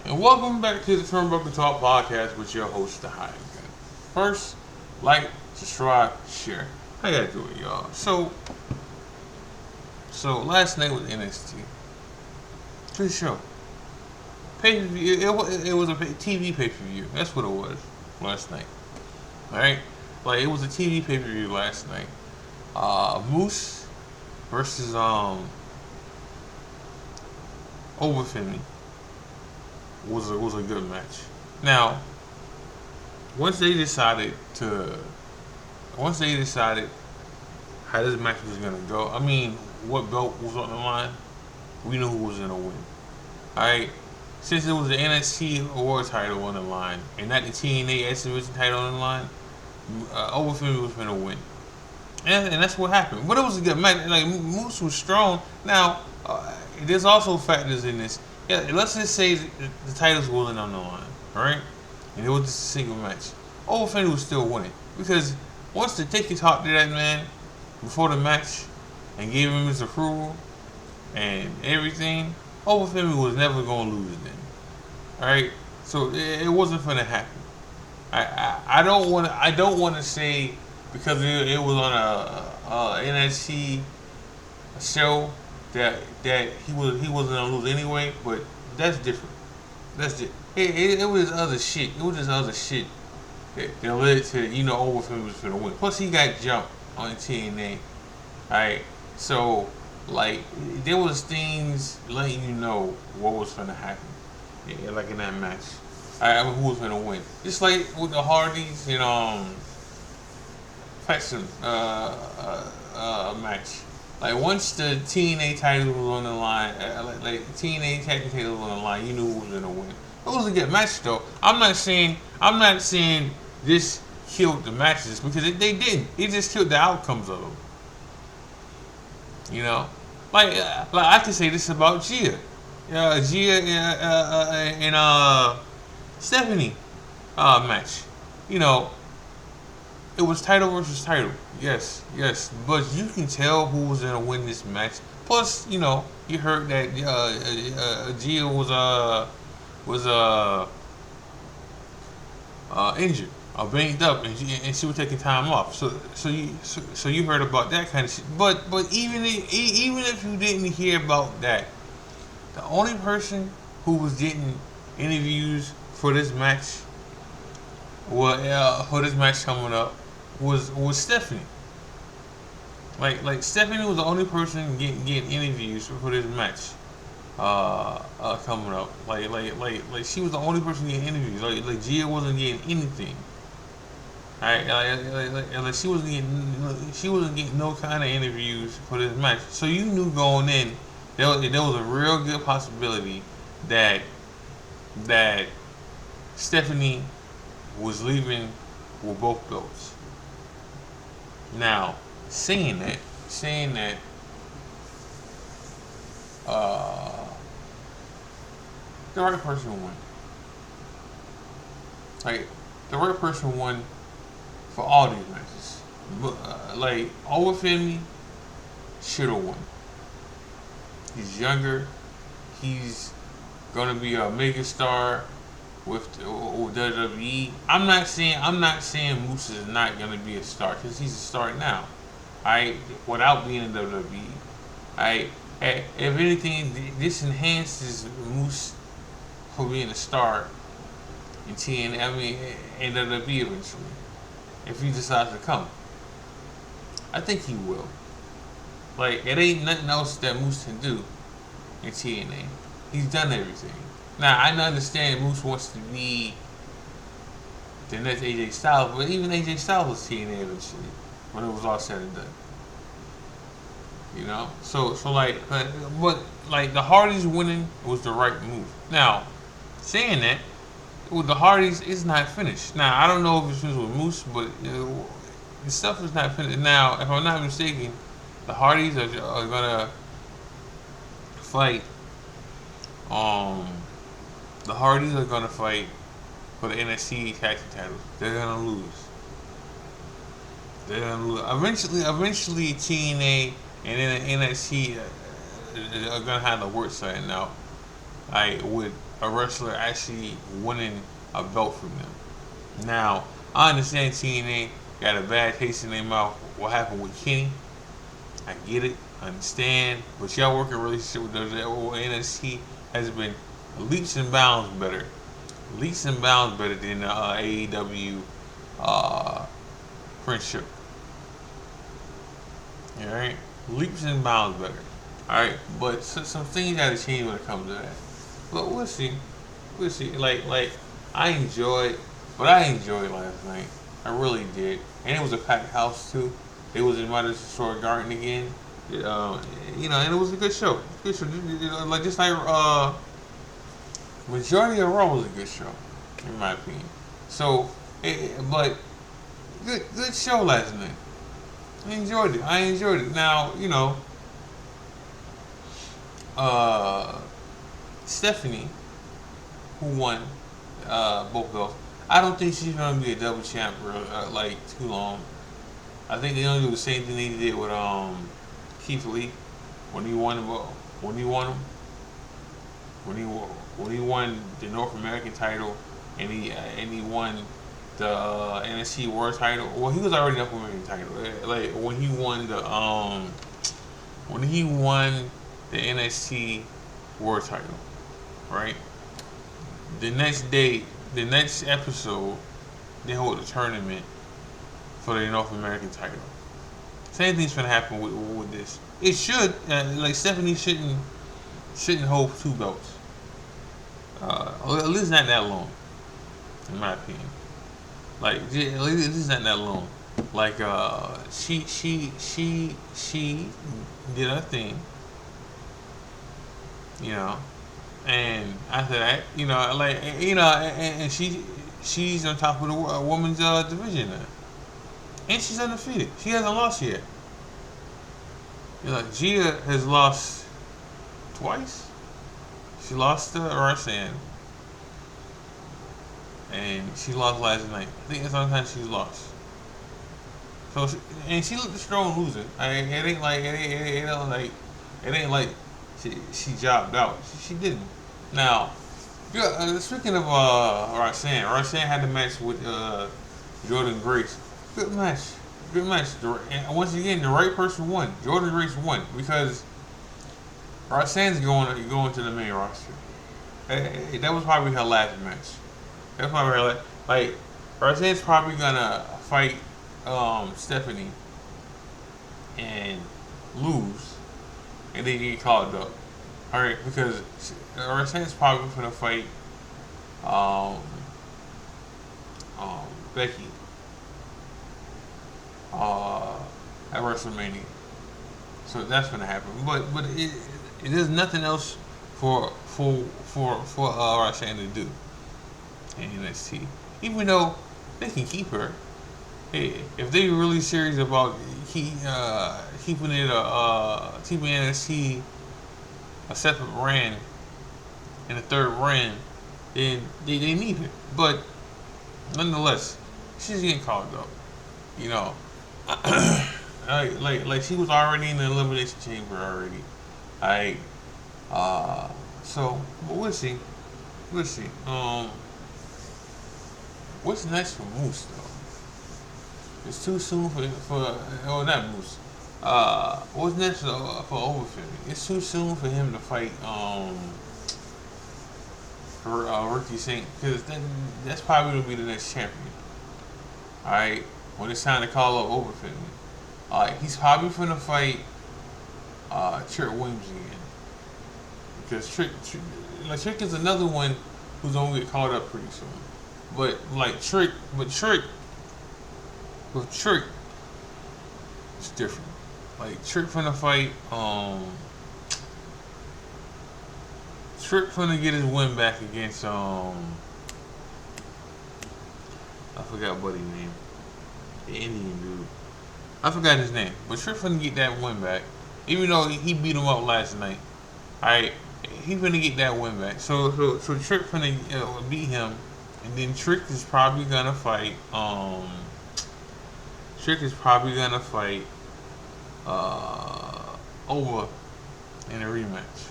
And welcome back to the Turnbuckle Talk podcast with your host, the hiredgun. First, like, subscribe, share. How y'all doing, y'all? So last night was NXT. Good show. Pay per view. It was a TV pay per view. That's what it was last night. All right, like it was a TV pay per view last night. Moose versus Overfemi was a good match. Now, once they decided to, once they decided how this match was gonna go, I mean, what belt was on the line, we knew who was gonna win. All right, since it was the NXT Award title on the line and not the TNA X Division title on the line, Overfemi was gonna win. And that's what happened. But it was a good match. Like Moose was strong. Now, there's also factors in this. Yeah, let's just say the titles wasn't on the line, all right? And it was just a single match. Overfemi was still winning because once the tickets talked to that man before the match and gave him his approval and everything, Overfemi was never gonna lose then, all right? So it wasn't gonna happen. I don't want to say because it was on a NXT show that he wasn't gonna lose anyway, but that's different. That's it. It was other shit. It was just other shit that led to Overfemi was gonna win. Plus he got jumped on TNA. Alright, so like there was things letting you know what was gonna happen, like in that match. I mean, who was gonna win? Just like with the Hardys, faction match. Like once the TNA title was on the line, like TNA tag team title was on the line, you knew who was gonna win. It was a good match though. I'm not saying this killed the matches because they didn't. It just killed the outcomes of them. You know, like I can say this about Gia. Gia and Stephanie match. You know, it was title versus title. Yes. But you can tell who was gonna win this match. Plus, you heard that Gia was injured or banged up, and she was taking time off. So you heard about that kind of shit. But even if you didn't hear about that, the only person who was getting interviews for this match, for this match coming up, was Stephanie. Like Stephanie was the only person getting interviews for this match coming up. Like she was the only person getting interviews. Like Gia wasn't getting anything. Alright, like she wasn't getting no kind of interviews for this match. So you knew going in there was a real good possibility that Stephanie was leaving with both belts. Now, saying that, the right person won. Like the right person won for all these matches. But like Overfemi should have won. He's younger. He's gonna be a mega star with WWE. I'm not saying Moose is not gonna be a star because he's a star now. Alright, without being in WWE. Alright, if anything, this enhances Moose for being a star in TNA. I mean, in WWE eventually, if he decides to come. I think he will. Like, it ain't nothing else that Moose can do in TNA. He's done everything. Now, I understand Moose wants to be the next AJ Styles, but even AJ Styles was TNA eventually when it was all said and done. So but like the Hardys winning was the right move. Now, saying that, with the Hardys, it's not finished. Now, I don't know if it's finished with Moose, but the stuff is not finished. Now, if I'm not mistaken, the Hardys are gonna fight. The Hardys are gonna fight for the NXT tag team titles. They're gonna lose. Eventually, TNA and then NXT are gonna have to work something out. With a wrestler actually winning a belt from them. Now, I understand TNA got a bad taste in their mouth. What happened with Kenny? I get it, I understand, but y'all working relationship with the NXT has been leaps and bounds better, leaps and bounds better than AEW uh, friendship. All right, leaps and bounds better. All right, but some things got to change when it comes to that. But we'll see, we'll see. Like I enjoyed, but I enjoyed last night. I really did, and it was a packed house too. It was in Madison Square Garden again. And it was a good show. Good show. Like just like majority of Raw was a good show, in my opinion. So, but good show last night. I enjoyed it. I enjoyed it. Now, uh, Stephanie, who won both of those. I don't think she's gonna be a double champ for like too long. I think they're gonna do the same thing they did with Keith Lee when he won when he won him when he won the North American title and he won the NXT World title. Well, he was already North American title. Like when he won the NXT World title, right? The next day, the next episode, they hold a tournament for the North American title. Same thing's gonna happen with this. It should like Stephanie shouldn't hold two belts. At least not that long, in my opinion. Like at least not that long. Like she did her thing, you know, and after that, and she's on top of the women's division now, and she's undefeated. She hasn't lost yet. Gia has lost twice. She lost to Roxanne, and she lost last night. I think that's the only time she's lost. So and she looked strong losing. It ain't like she jobbed out. She didn't. Now, speaking of Roxanne had a match with Jordan Grace. Good match. Good match. And once again, the right person won. Jordan Grace won because Roxanne's going to the main roster. That was probably her last match. That's probably her last. Like Roxanne's probably gonna fight Stephanie and lose, and then get called up. All right, because Roxanne's probably gonna fight um, Becky at WrestleMania. So that's gonna happen. But there's nothing else for Roxanne to do in NXT. Even though they can keep her. Hey, if they were really serious about keeping NXT a separate brand and a third brand, then they need it. But nonetheless, she's getting called up. You know, like she was already in the elimination chamber already. But we'll see. We'll see. What's next for Moose though? It's too soon for not Moose. What's next for Overfit? It's too soon for him to fight Ricky Saint because that's probably gonna be the next champion. All right, when it's time to call up Overfit. He's probably gonna fight Trick Williams again because Trick is another one who's gonna get called up pretty soon. But Trick it's different. Like Trick finna fight Trick finna get his win back against I forgot what his name. The Indian dude. I forgot his name. But Trick finna get that win back. Even though he beat him up last night. Alright, he finna get that win back. So Trick finna beat him, and then Trick is probably gonna fight over in a rematch.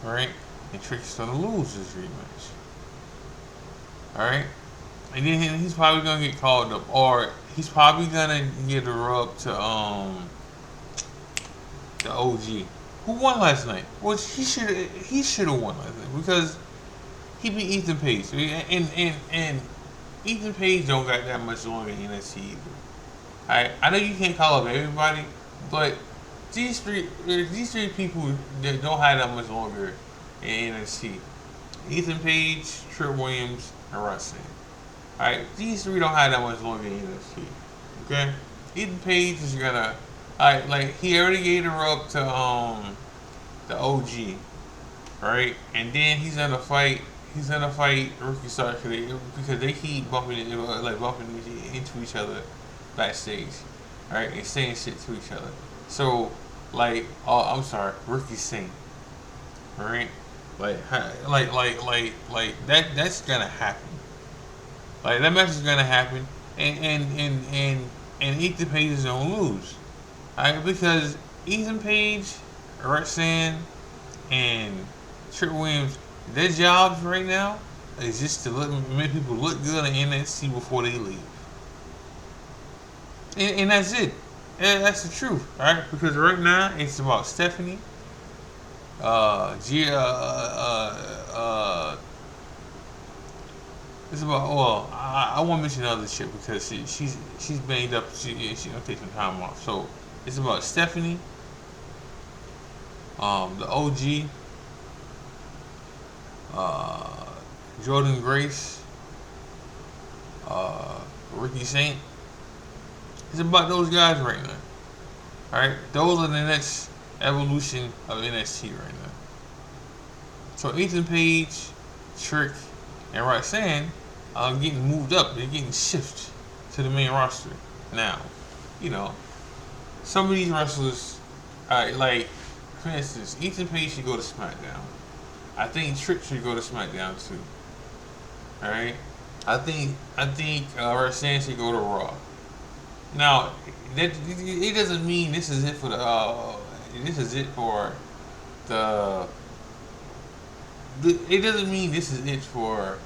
Alright? and Trick's gonna lose this rematch. All right, and then he's probably gonna get called up, or he's probably gonna get a rub to the OG, who won last night. Which he should have won last night because he beat Ethan Page, and Ethan Page don't got that much longer in NXT either. Alright, I know you can't call up everybody, but these three people that don't have that much longer in NXT. Ethan Page, Trick Williams, and Russell. Alright, these three don't have that much longer in NXT. Okay? Ethan Page is gonna alright, like he already gave her up to the OG. Right? And then he's gonna fight Ricky Starks because they keep bumping into each other backstage, right, and saying shit to each other. So, like, oh, I'm sorry, Ricky Singh, right? That's gonna happen. Like that match is gonna happen, and Ethan Page is gonna lose, alright? Because Ethan Page, Roxanne, and Trick Williams, their jobs right now is just to make people look good in NXT before they leave. And that's it. And that's the truth, right? Because right now it's about Stephanie, Gia, it's about I won't mention other shit because she's banged up. She's gonna take some time off. So it's about Stephanie, the OG, Jordan Grace, Ricky Saint. It's about those guys right now. Alright? Those are the next evolution of NXT right now. So Ethan Page, Trick, and Roxanne are getting moved up. They're getting shifted to the main roster. Now, you know, some of these wrestlers, alright, like, for instance, Ethan Page should go to SmackDown. I think Trick should go to SmackDown too. Alright? I think Roxanne should go to Raw. Now, it doesn't mean this is it for this is it for the. It doesn't mean this is it for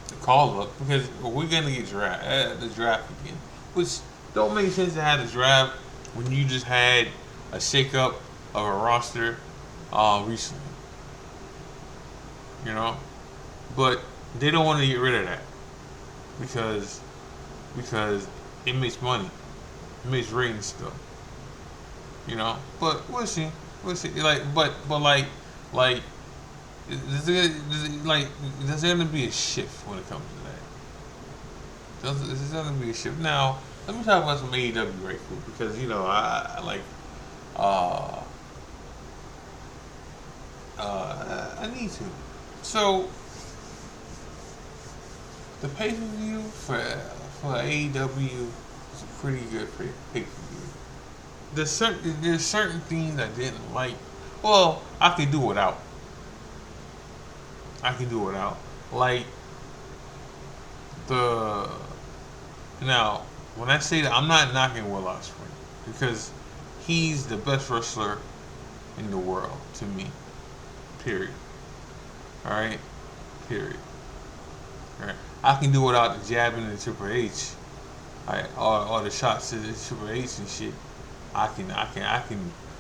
the call up because we're gonna get the draft again, which don't make sense to have the draft when you just had a shakeup of a roster recently. You know, but they don't want to get rid of that because it makes money, it makes ratings still. You know, but we'll see. We'll see. Like, there's gonna be a shift when it comes to that. There's gonna be a shift. Now, let me talk about some AEW right quick because you know I like uh I need to. So the pay per view for AEW is a pretty good pay per view. There's certain things I didn't like. Well, I could do without. Like the now when I say that I'm not knocking Will Ospreay because he's the best wrestler in the world to me. Period. All right. Period. All right. I can do without the jabbing and Triple H, right, or the shots to the Triple H and shit. I can.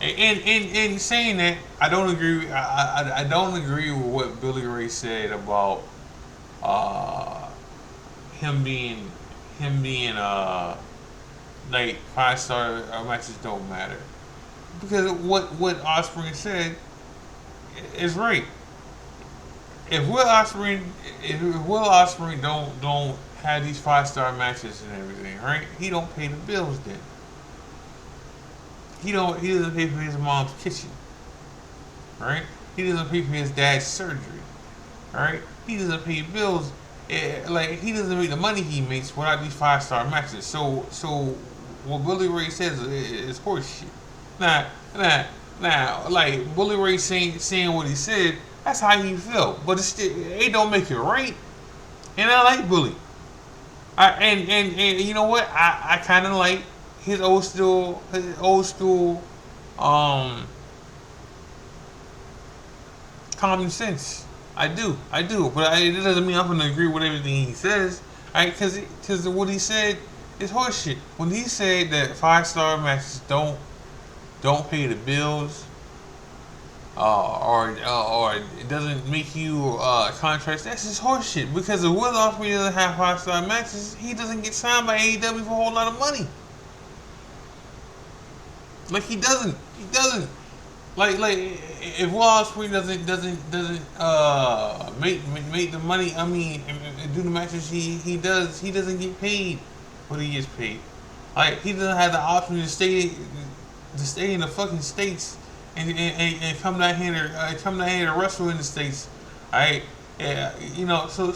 And saying that, I don't agree. I don't agree with what Billy Ray said about him being like 5-star matches don't matter because what Ospreay said is right. If Will Ospreay don't have these 5-star matches and everything, right? He don't pay the bills then. He doesn't pay for his mom's kitchen, right? He doesn't pay for his dad's surgery, right? He doesn't pay bills. Like he doesn't make the money he makes without these 5-star matches. So what Billy Ray says is horse shit. Now, like Billy Ray saying what he said, that's how he felt. But it don't make it right. And I like Billy. And you know what? I kind of like his old school common sense. I do, but it doesn't mean I'm gonna agree with everything he says. Right? Because what he said is horseshit. When he said that 5-star matches don't pay the bills, or it doesn't make you contracts, that's just horseshit. Because if Will Ospreay doesn't have 5-star matches, he doesn't get signed by AEW for a whole lot of money. Like he doesn't. He doesn't. Like if Will Ospreay doesn't make the money, I mean, do the matches he does, he doesn't get paid what he gets paid. Like he doesn't have the option to stay in the fucking states and come down here to wrestle in the states. Alright, yeah, you know. So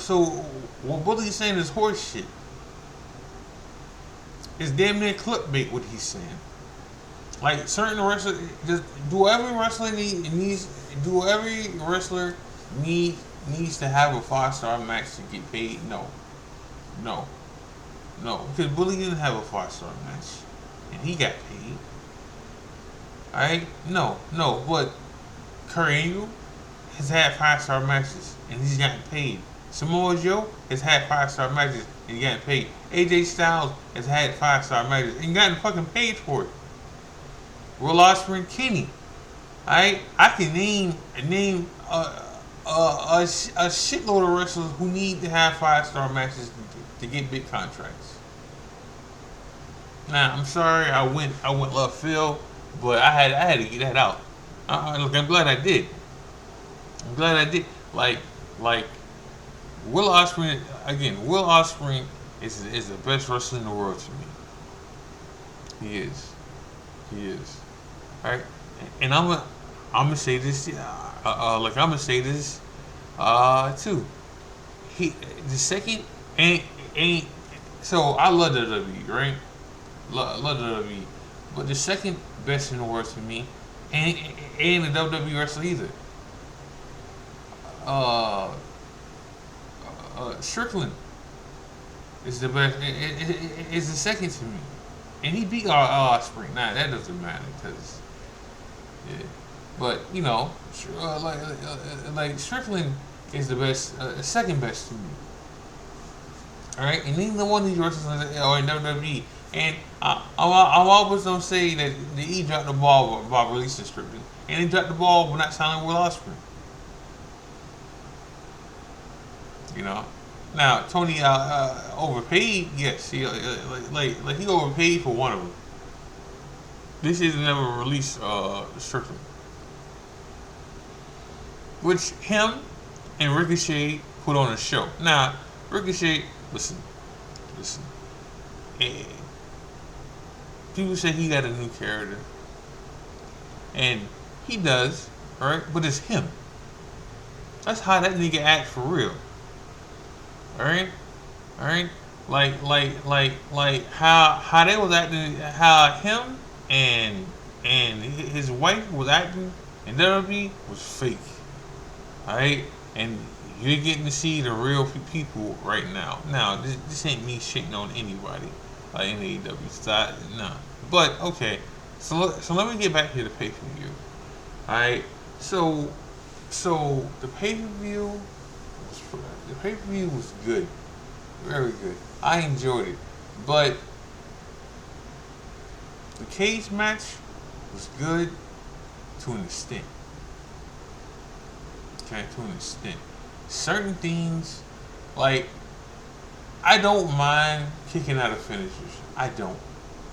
what Bully's saying is horse shit. It's damn near clickbait what he's saying. Like certain wrestlers, just do every wrestler needs to have a 5-star match to get paid? No, no, no. Because Bully didn't have a 5-star match, and he got paid. All right, no. But Kurt Angle has had 5-star matches, and he's gotten paid. Samoa Joe has had 5-star matches and he gotten paid. AJ Styles has had 5-star matches and gotten fucking paid for it. Will Ospreay and Kenny. Alright? I can name a shitload of wrestlers who need to have 5-star matches to get big contracts. Now, I'm sorry I went left field, but I had to get that out. Look, I'm glad I did. Like Will Ospreay again. Will Ospreay is the best wrestler in the world to me. He is. Right, and I'm gonna say this, too. The second ain't so I love WWE, right? Love WWE, but the second best in the world to me ain't a WWE wrestler either. Strickland is the best. Is the second to me, and he beat Ospreay. Nah, that doesn't matter because. Yeah. But you know, like Strickland is the best, second best to me. All right, and neither one of these wrestlers are in WWE. And I always don't say that the E dropped the ball about releasing Strickland, and he dropped the ball by not signing Will Ospreay. You know, now Tony overpaid. Yes, he he overpaid for one of them. This is never released Strickland. Which him and Ricochet put on a show. Now, Ricochet, listen. People say he got a new character. And he does, right? But it's him. That's how that nigga acts for real. Alright? Like how they was acting, how him and his wife was acting in WWE was fake. Alright? And you're getting to see the real people right now. Now, this ain't me shitting on anybody in AEW side. Nah. But, okay. So let me get back to the pay-per-view. Alright? So the pay-per-view was good. Very good. I enjoyed it. But the cage match was good to an extent. Okay, to an extent. Certain things, like, I don't mind kicking out of finishers. I don't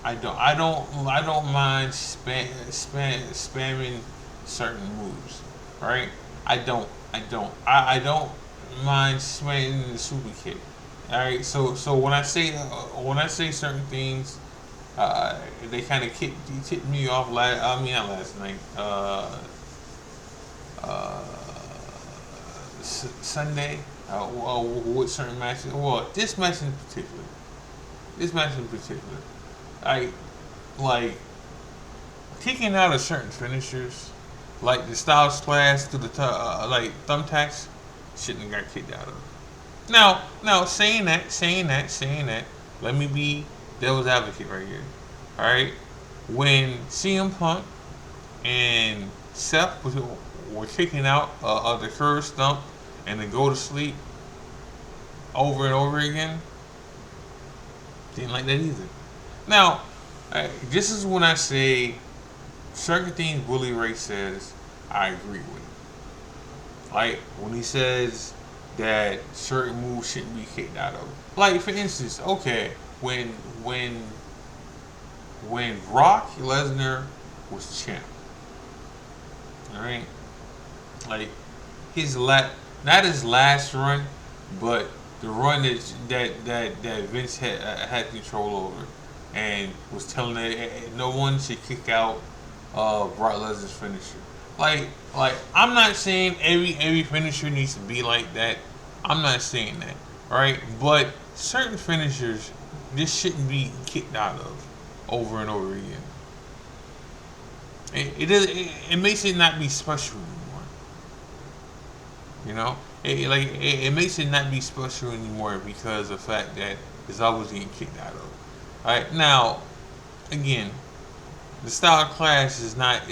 mind spamming certain moves. Right? I don't mind spamming the super kick. Alright, so when I say certain things, they kind of tipped me off. Not last night. Sunday. With certain matches. Well, this match in particular. I like kicking out of certain finishers, like the Styles Clash to the like thumbtacks. Shouldn't have got kicked out of. Now, saying that, let me be devil's advocate right here. Alright? When CM Punk and Seth were kicking out of the curb stump and then go to sleep over and over again. Didn't like that either. Now, this is when I say certain things Willie Ray says I agree with. Like when he says that certain moves shouldn't be kicked out of. Like for instance, okay, when when Brock Lesnar was champ, all right, like not his last run, but the run that Vince had control over, and was telling that no one should kick out Brock Lesnar's finisher. Like I'm not saying every finisher needs to be like that. I'm not saying that, right? But certain finishers this shouldn't be kicked out of over and over again. It makes it not be special anymore. You know, it makes it not be special anymore because of the fact that it's always getting kicked out of. All right, now again, the style clash is not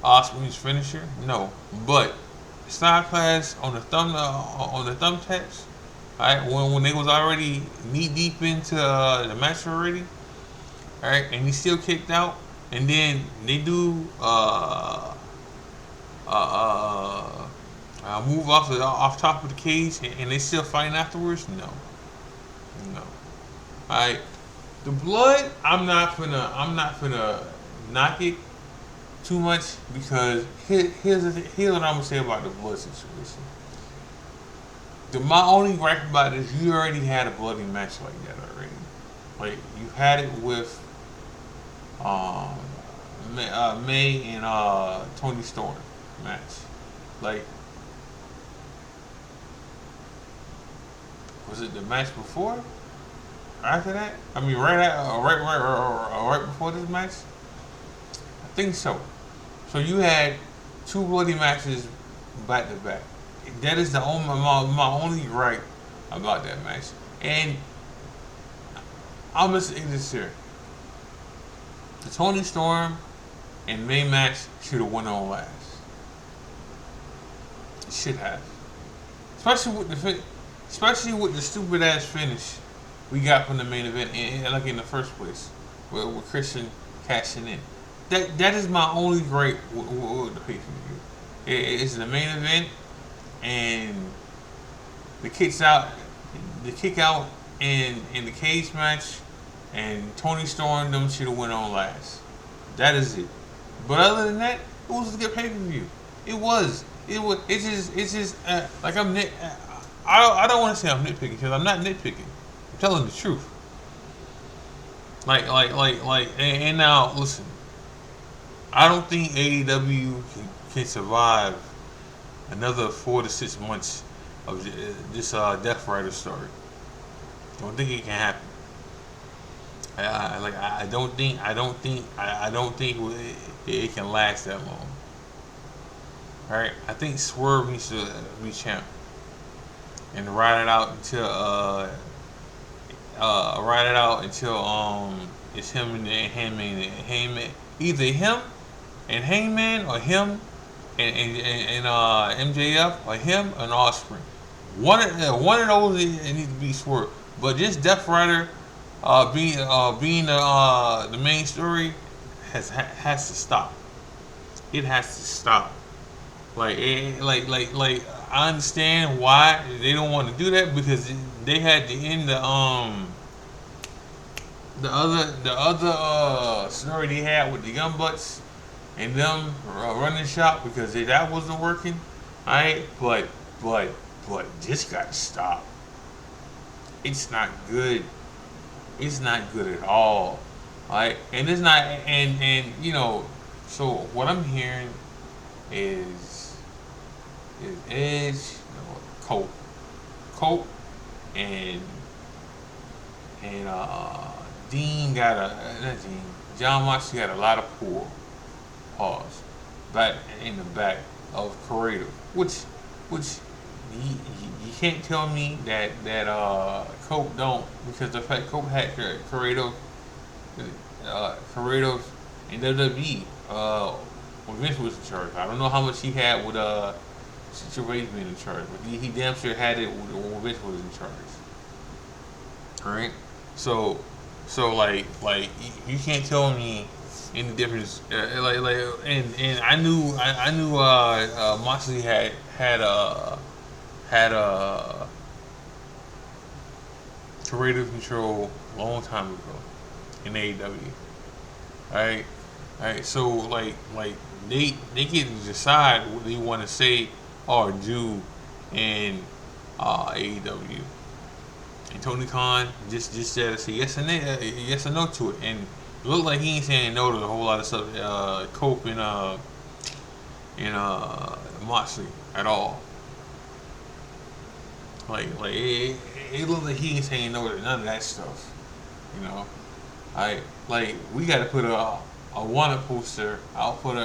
Osprey's finisher, no, but style clash on the thumbtacks. All right, when they was already knee deep into the match already, all right, and he still kicked out, and then they do move off top of the cage, and they still fighting afterwards. No, no. All right, the blood. I'm not gonna knock it too much because here's what I'm gonna say about the blood situation. My only gripe about it is you already had a bloody match like that already. Like you had it with um, May and Tony Storm match. Like was it the match before? Or after that? I mean, right before this match. I think so. So you had two bloody matches back to back. That is my only gripe about that match. And I'm gonna say this here: the Tony Storm and May match should have went on last. It should have, especially with the stupid ass finish we got from the main event, like in the first place, with Christian cashing in. That is my only gripe with the pay per view. It's the main event and the kick out in the cage match, and Tony Storm them should have went on last. That is it. But other than that, it was a good pay per view. It was. It was. It's just like I don't want to say I'm nitpicking because I'm not nitpicking. I'm telling the truth. And now listen. I don't think AEW can survive another 4 to 6 months of this Death Rider story. Don't think it can happen. I don't think it can last that long. All right, I think Swerve needs to be champ and ride it out until it's him and Hangman, either him and Hangman or him and MJF or him and Osprey. One of those it needs to be Swerve. But this Death Rider being the main story has to stop. It has to stop. Like I understand why they don't want to do that because they had to end the other story they had with the Young Bucks and them running shop because that wasn't working. Alright, but this got to stop. It's not good. It's not good at all. Alright, and it's not and you know. So what I'm hearing is Edge, Colt, and Dean not Dean. John Moxley got a lot of pull. Pause. Back in the back of Corrado, which you can't tell me that Colt don't because the fact Colt had Corrado in WWE when Vince was in charge. I don't know how much he had with Triple H being in charge, but he damn sure had it when Vince was in charge. All right, so like you can't tell me any difference. And I knew Moxley had creative control a long time ago in AEW. Alright? Alright, so like they get to decide what they want to say or do in AEW. And Tony Khan just said to say yes or no to it, and it looked like he ain't saying no to a whole lot of stuff. Cope and Moxley at all. It looked like he ain't saying no to none of that stuff. You know, I like we got to put a wanted poster. I'll put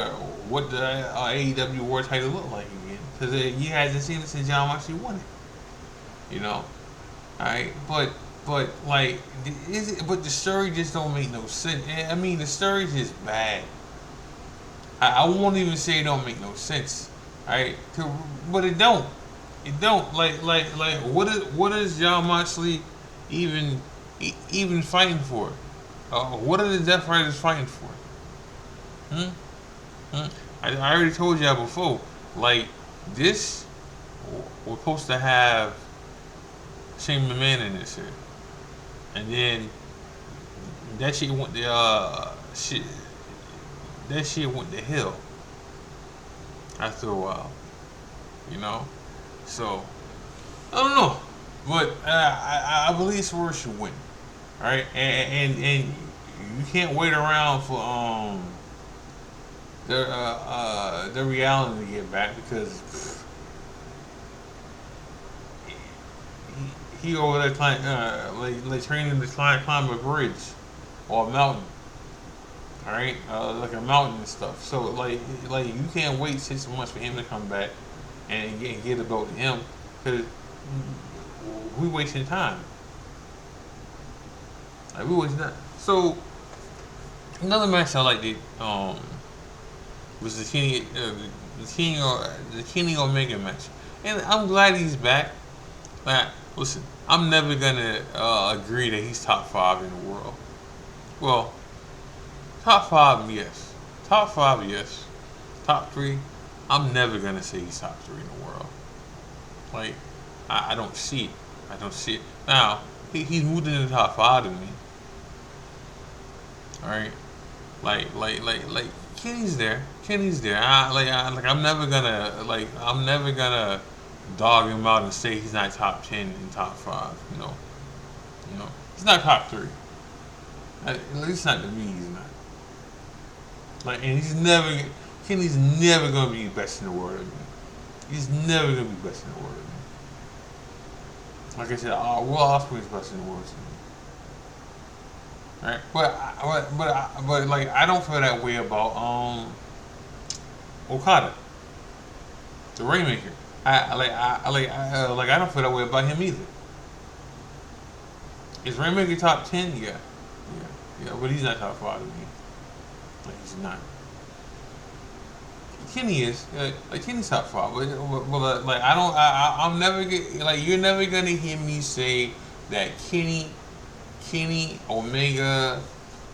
what the AEW World Title look like again, because you hasn't seen it since John Moxley won it. You know, alright, but the story just don't make no sense. I mean, the story just bad. I won't even say it don't make no sense. Alright, but it don't. It don't. What is John Moxley even fighting for? What are the Death Riders fighting for? Hmm? Hmm? I already told y'all before. Like this, we're supposed to have Shane McMahon in this here, and then that shit went to shit. That shit went to hell after a while, you know. So I don't know, but I believe Swerve should win. All right, and you can't wait around for the reality to get back, because he over there like training to climb a bridge or a mountain. All right, like a mountain and stuff. So like you can't wait 6 months for him to come back and get the belt to him, because we wasting time. Like we wasting time. So another match I liked was the Kenny Omega match, and I'm glad he's back. Like, listen, I'm never gonna agree that he's top 5 in the world. Well, top 5, yes. Top 5, yes. Top 3, I'm never gonna say he's top 3 in the world. Like, I don't see it. I don't see it. Now, he's moved into the top 5 to me. Alright? Like, Kenny's there. Kenny's there. I'm never gonna dog him out and say he's not top 10 and top 5. You know, he's not top 3. At least not to me, he's not. Like, and Kenny's never gonna be best in the world again. He's never gonna be best in the world again. Like I said, Will Ospreay's best in the world to me. Right? But like I don't feel that way about Okada, the Rainmaker. I don't feel that way about him either. Is Rainmaker top 10? Yeah, but he's not top 5 to me. Like he's not. Kenny is like Kenny's top 5, but like I'm never you're never gonna hear me say that Kenny Omega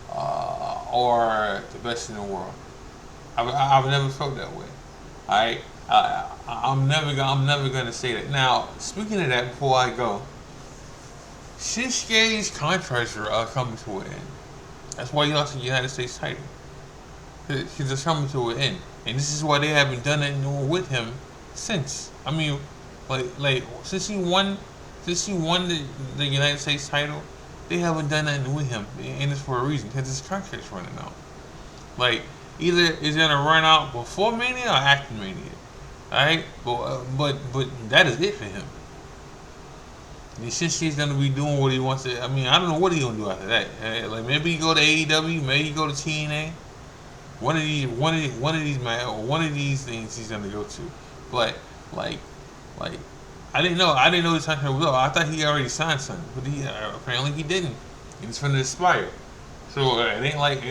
are the best in the world. I've never felt that way. I'm never gonna say that. Now, speaking of that, before I go, Shinsuke's contracts are coming to an end. That's why he lost the United States title. Because it's coming to an end, and this is why they haven't done anything with him since. I mean, like since he won the United States title, they haven't done nothing with him, and it's for a reason, because his contract's running out. Like, either it's gonna run out before Mania or after Mania. Alright? But that is it for him. And since he's gonna be doing what he wants to, I mean, I don't know what he's gonna do after that. Like, maybe he go to AEW, maybe he go to TNA. One of these things he's gonna go to. But like I didn't know his contract was up. I thought he already signed something, but apparently he didn't. It's going to expire. So it ain't like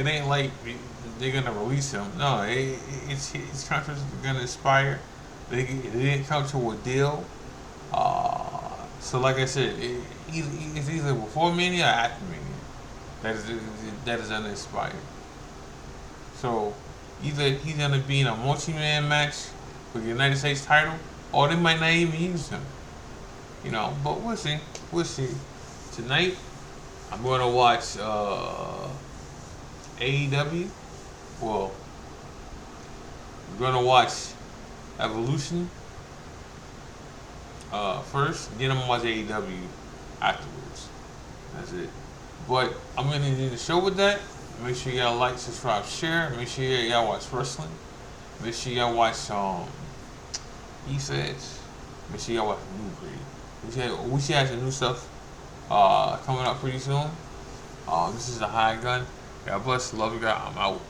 they're gonna release him. No, his contract's gonna expire. They didn't come to a deal. So like I said, it's either before Mania or after Mania. That is unexpired. So either he's gonna be in a multi-man match for the United States title, or they might not even use him. But we'll see. We'll see. Tonight, I'm going to watch AEW. Well, I'm going to watch Evolution first, then I'm going to watch AEW afterwards. That's it. But I'm going to end the show with that. Make sure y'all like, subscribe, share. Make sure y'all watch wrestling. Make sure y'all watch East Edge. Make sure y'all watch New Breed. We should have some new stuff coming up pretty soon. This is the High Gun. God bless. Love you guys. I'm out.